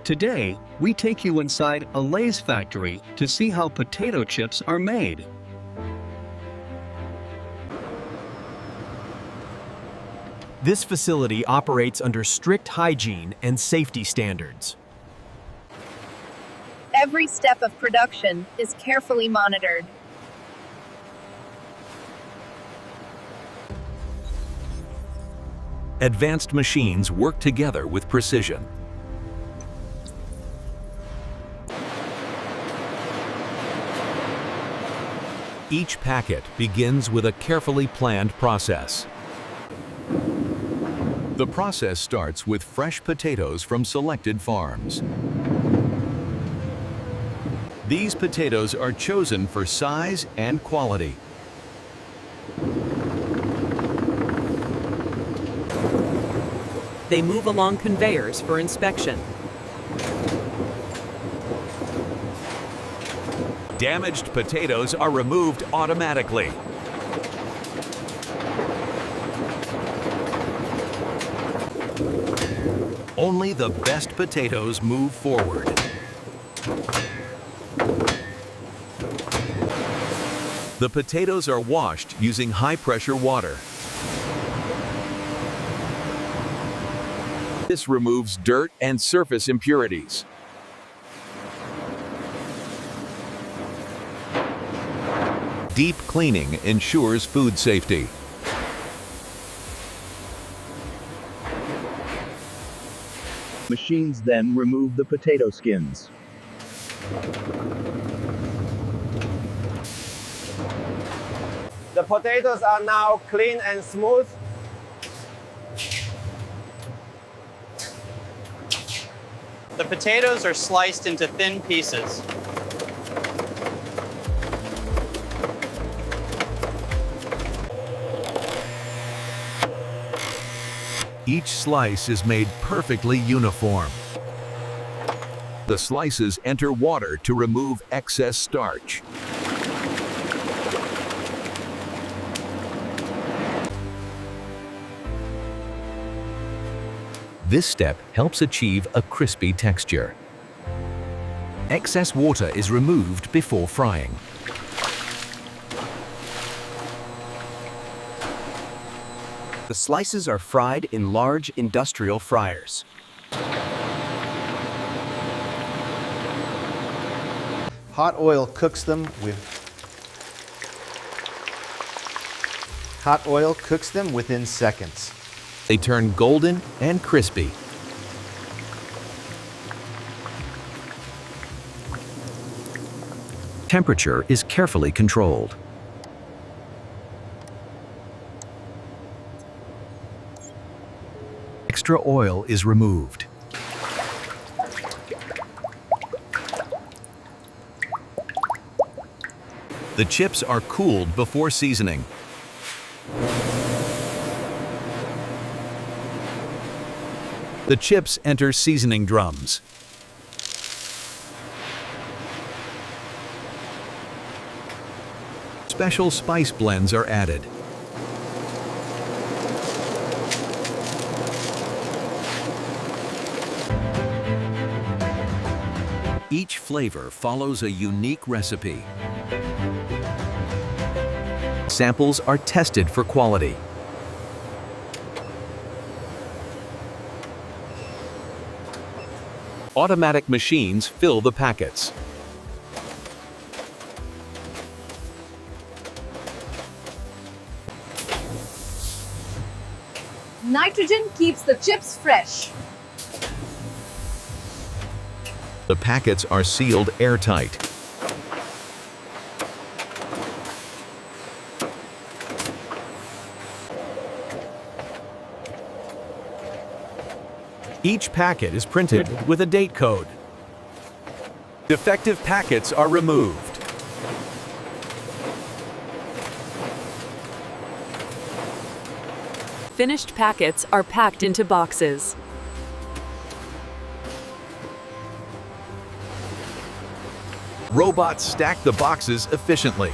Today, we take you inside a Lay's factory to see how potato chips are made. This facility operates under strict hygiene and safety standards. Every step of production is carefully monitored. Advanced machines work together with precision. Each packet begins with a carefully planned process. The process starts with fresh potatoes from selected farms. These potatoes are chosen for size and quality. They move along conveyors for inspection. Damaged potatoes are removed automatically. Only the best potatoes move forward. The potatoes are washed using high-pressure water. This removes dirt and surface impurities. Deep cleaning ensures food safety. Machines then remove the potato skins. The potatoes are now clean and smooth. The potatoes are sliced into thin pieces. Each slice is made perfectly uniform. The slices enter water to remove excess starch. This step helps achieve a crispy texture. Excess water is removed before frying. The slices are fried in large industrial fryers. Hot oil cooks them within seconds. They turn golden and crispy. Temperature is carefully controlled. Extra oil is removed. The chips are cooled before seasoning. The chips enter seasoning drums. Special spice blends are added. Each flavor follows a unique recipe. Samples are tested for quality. Automatic machines fill the packets. Nitrogen keeps the chips fresh. The packets are sealed airtight. Each packet is printed with a date code. Defective packets are removed. Finished packets are packed into boxes. Robots stack the boxes efficiently.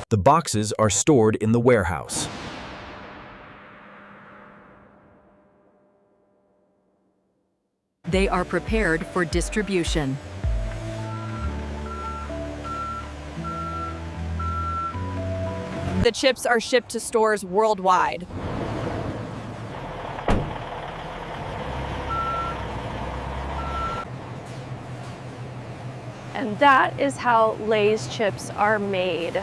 The boxes are stored in the warehouse. They are prepared for distribution. The chips are shipped to stores worldwide. And that is how Lay's chips are made.